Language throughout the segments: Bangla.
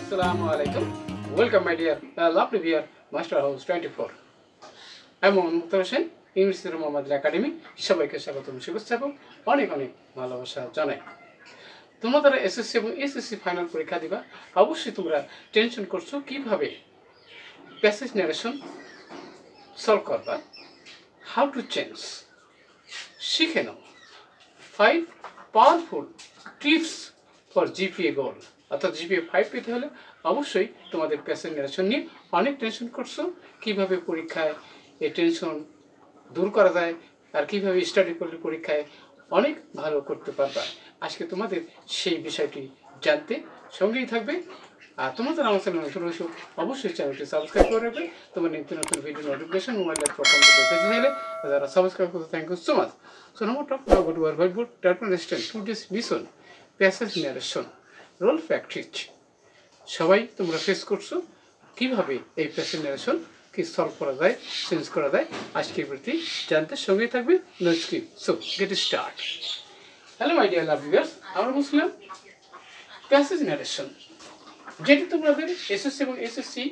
Assalamu alaikum. Welcome, my dear lovely viewer, Master House 24. I'm Mohammad Mukhtar Hossain, English Mohammad Academy. সবাইকে স্বাগতম শুভেচ্ছা এবং অনেক অনেক ভালোবাসা জানাই। তোমাদের এসএসসি এবং এসএসসি ফাইনাল পরীক্ষা দিবা, অবশ্যই তোমরা টেনশন করছো কিভাবে প্যাসেজ ন্যারেশন সলভ করবা, হাউ টু চেঞ্জ শিখে নাও 5 পাওয়ারফুল টিপস ফর জিপিএ গোল। অর্থাৎ জিপিএ 5 পেতে হলে অবশ্যই তোমাদের প্যাসেজ ন্যারেশন নিয়ে অনেক টেনশন করছো, কিভাবে পরীক্ষায় এই টেনশন দূর করা যায় আর কিভাবে স্টাডি করলে পরীক্ষায় অনেক ভালো করতে পারবা। আজকে তোমাদের সেই বিষয়টি জানতে সঙ্গেই থাকবে। আর তোমাদের আমার চ্যানেল নতুন হয়েছো অবশ্যই চ্যানেলটি সাবস্ক্রাইব করে রাখবে। তোমার নিত্য নতুন video notification mobile laptop computer দেখতে চাইলে যারা সাবস্ক্রাইব করতে thank you so much. So now talk now go to our white board type understand today's listen passage narration rule practice. সবাই তোমরা ফেস করছো কিভাবে এই প্যাসেজ ন্যারেশন কি সলভ করা যায়, চেঞ্জ করা যায়, আজকের প্রতি জানতে সঙ্গে থাকবে। No script, so get start. Hello my dear love viewers, আমরা বুঝলাম প্যাসেজ ন্যারেশন, যেটি তোমাদের এসএসসি এবং এসএসসি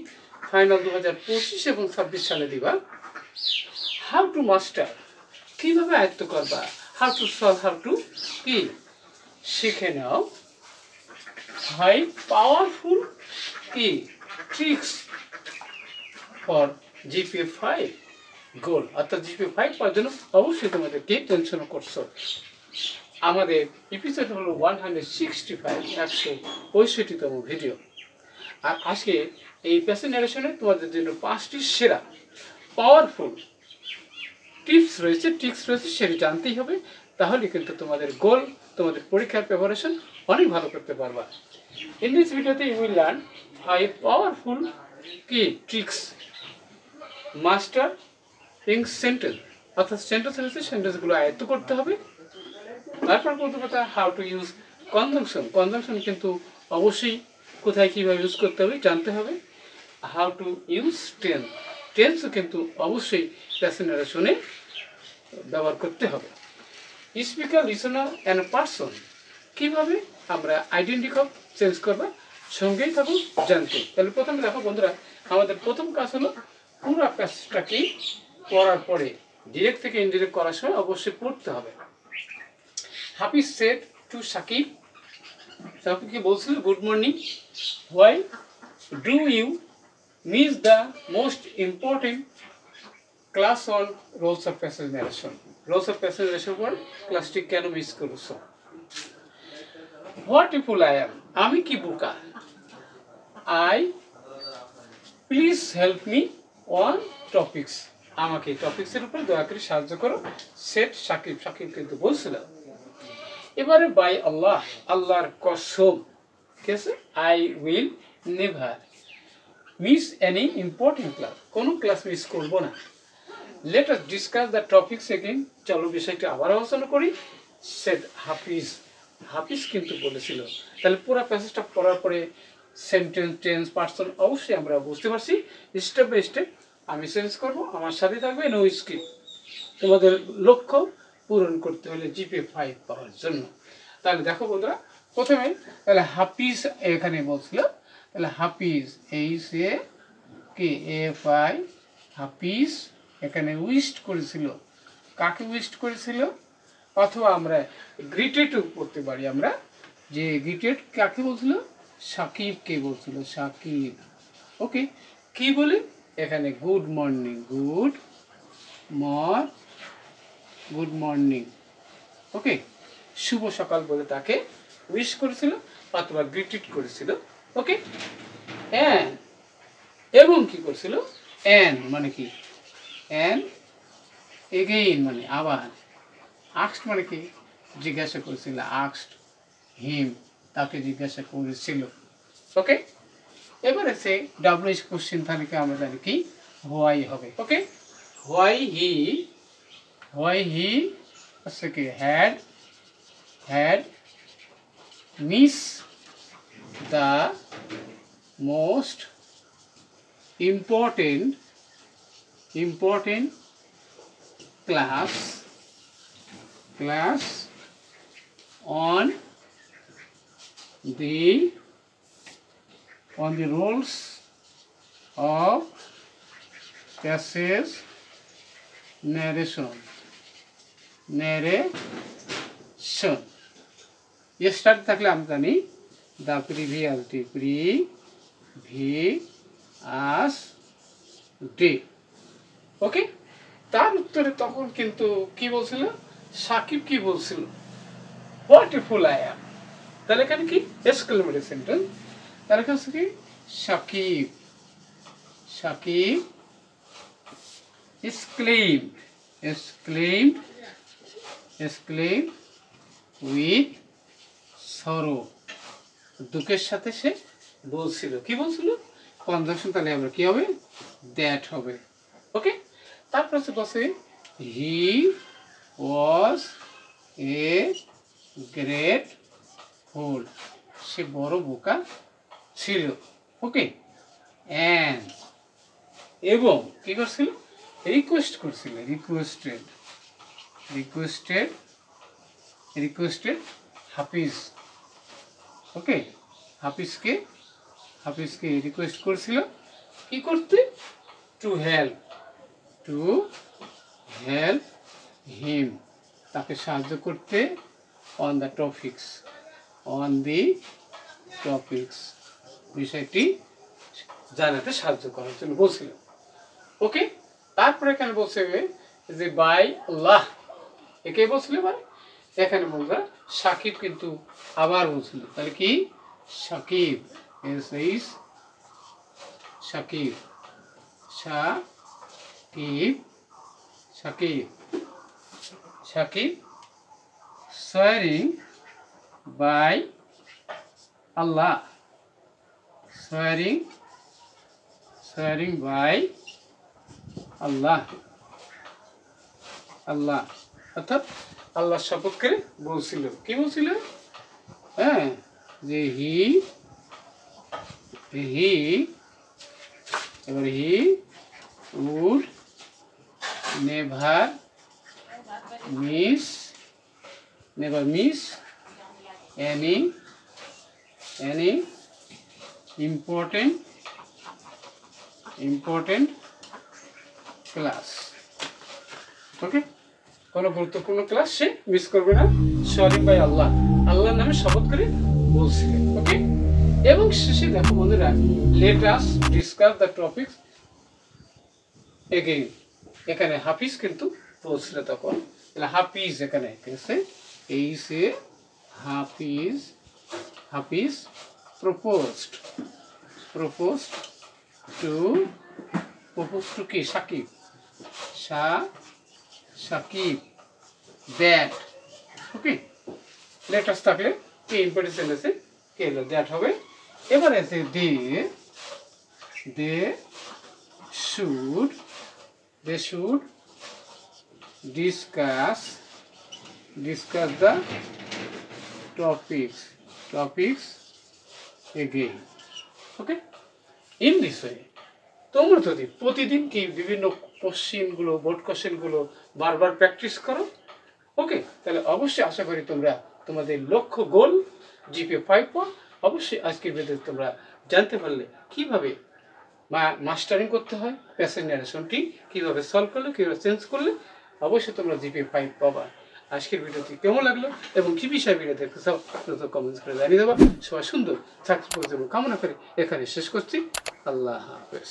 ফাইনাল 2025 এবং 26 সালে দিবা। হাউ টু মাস্টার, কিভাবে আয়ত্ত করবা, how to solve, how to কি শিখে নাও 5 পাওয়ারফুল কি ট্রিক্স ফর জিপিএ 5 গোল। অর্থাৎ জিপিএ 5 পাওয়ার জন্য অবশ্যই তোমাদেরকে টেনশন করছো। আমাদের এপিসোড হলো 165, 165তম ভিডিও। আর আজকে এই প্যাসেজ ন্যারেশনে তোমাদের জন্য 5টি সেরা পাওয়ারফুল টিপস রয়েছে, ট্রিক্স রয়েছে, সেটি জানতেই হবে। তাহলে কিন্তু তোমাদের গোল, তোমাদের পরীক্ষার প্রিপারেশন অনেক ভালো করতে পারবা। ইন দিস ভিডিওতে ইউ উইল লার্ন 5 পাওয়ারফুল কি ট্রিক্স মাস্টার ইন সেন্টেন্স। অর্থাৎ সেন্টেন্স রয়েছে, সেন্টেন্সগুলো আয়ত্ত করতে হবে। তারপর প্রথম কথা how to use conjunction. Conjunction কিন্তু অবশ্যই কোথায় কীভাবে ইউজ করতে হবে জানতে হবে। হাউ টু ইউজ টেন্স, টেন্সও কিন্তু অবশ্যই প্যাসেজ ন্যারেশনে ব্যবহার করতে হবে। স্পিকার, লিসনার অ্যান্ড পার্সন, কীভাবে আমরা আইডেন্টিটি চেঞ্জ করবা, সঙ্গেই থাকুন জানতে। তাহলে প্রথমে দেখো বন্ধুরা, আমাদের প্রথম কাজ হলো পুরো প্যাসেজটাকে পড়ার পরে ডিরেক্ট থেকে ইনডিরেক্ট করার সময় অবশ্যই পড়তে হবে। হাফিজ সেড টু সাকিব, সাকিবকে বলছিল good morning, why do you miss the most important class on rules of passage narration. Rules of passage narration পর ক্লাসটি কেন মিস করেছো? হোয়াট পিপুল আই অ্যাম, আমি কি বোকা। I please help me on topics, আমাকে টপিক্সের উপর দয়া করে সাহায্য করো। সেট সাকিব, সাকিব কিন্তু বলছিল। এবারে বাই আল্লাহ, আল্লাহর কসম, ঠিক আছে, I will never miss any important class, কোনো ক্লাস মিস করবো না। Let us discuss the topics again, চলো বিষয়টি আবার আলোচনা করি। সেড হাফিজ, হাফিজ কিন্তু বলেছিল। তাহলে পুরো প্যাসেজটা পড়ার পরে সেন্টেন্স, টেন্স, পার্সন অবশ্যই আমরা বুঝতে পারছি। স্টেপ বাই স্টেপ আমি চেঞ্জ করবো, আমার সাথে থাকবে, নো স্কিপ। তোমাদের লক্ষ্য পূরণ করতে হলে জিপিএ 5 পাওয়ার জন্য। তাহলে দেখো বন্ধুরা, প্রথমে তাহলে হাফিজ এখানে বলছিল, তাহলে Hafiz H A K F I, Hafiz এখানে উইস্ট করেছিল। কাকে উইস্ট করেছিল? অথবা আমরা গ্রিটেডও করতে পারি, আমরা যে গ্রিটেড কাকে বলছিল, সাকিবকে বলছিল, সাকিব। ওকে, কি বলে এখানে গুড মর্নিং, গুড মর্নিং, ওকে, শুভ সকাল বলে তাকে উইশ করেছিল অথবা গ্রিটেড করেছিল। ওকে, অ্যান্ড এবং কি করেছিল, অ্যান্ড মানে কি, অ্যান্ড এগেইন মানে আবার, আক্সড মানে কি জিজ্ঞাসা করেছিল, আক্সড হিম, তাকে জিজ্ঞাসা করেছিল। ওকে, এবারে সে ডাব্লিউএইচ কোশ্চেন থাকে, আমরা জানি কি হোয়াই হবে। ওকে, হোয়াই হি হচ্ছে কি had miss the most important class on the on the rules of passage narration. Start থাকলে আমরা জানি দ্য প্রিভিয়াসলি ডে। ওকে, তার উত্তরে তখন কিন্তু কি বলছিল, সাকিব কি বলছিল, what a full I am. তাহলে এখানে কি এক্সক্লেমেটরি সেন্টেন্স, তার কাছে কি সাকিব exclaimed with sorrow, দুঃখের সাথে সে বলছিল। কি বলছিল? কনজাংশন তাহলে আমরা কি হবে, দ্যাট হবে। ওকে, তারপর হচ্ছে বসে হি ওয়াজ এ গ্রেট ফুল, সে বড় বোকা ছিল। ওকে, অ্যান্ড এবং কি করছিল, রিকোয়েস্টেড হাফিজ। ওকে, হাফিজকে রিকোয়েস্ট করেছিল কি করতে, টু হেল্প হিম, তাকে সাহায্য করতে, অন দি টপিক্স, বিষয়টি জানাতে সাহায্য করার জন্য বলছিল। ওকে, তারপরে এখানে বলছে যে বাই আল্লাহ, একে বলছিল ভাই, এখানে বলবে সাকিব কিন্তু আবার বলছিল। তাহলে কি Shakib, Shakib swearing by Allah, swearing by Allah, অর্থাৎ আল্লাহ শপথ করে বলছিল। কি বলছিল? হ্যাঁ, যে he would never miss any important class. Okay, কোনো গুরুত্বপূর্ণ ক্লাস সে মিস করবে না। সরি বাই আল্লাহ, আল্লাহর নামে শপথ করে বলছিলেন। ওকে, এবং শেষে দেখো বন্ধুরা, let us discuss the topics again. এখানে হাফিজ কিন্তু বলছিল তখন, তাহলে হাফিজ এখানে হাফিজ প্রপোজড টু কি সাকিব দ্যাট। ওকে, লেটার্স থাকলে কি ইম্পর্টেন্ট সেন্টেন্সে কে হলো দ্যাট হবে। এবারে আছে they should discuss the topics again. Okay, in this way তোমরা যদি প্রতিদিন কি বিভিন্ন কোশ্চেনগুলো, বোর্ড কোশ্চেনগুলো বারবার প্র্যাকটিস করো, ওকে, তাহলে অবশ্যই আশা করি তোমরা তোমাদের লক্ষ্য গোল জিপিএ 5 অবশ্যই আজকের ভিডিওতে তোমরা জানতে পারলে কিভাবে মাস্টারিং করতে হয়, প্যাসেজ ন্যারেশনটি কীভাবে সলভ করলে, কীভাবে চেঞ্জ করলে অবশ্যই তোমরা জিপিএ 5 পাবা। আজকের ভিডিওটি কেমন লাগলো এবং কী বিষয়ে ভিডিও দেখতে চাও নতুন কমেন্টস করে জানিয়ে দেবা। সবাই সুন্দর সাকসেসফুল জীবন কামনা করে এখানে শেষ করছি। আল্লাহ হাফেজ।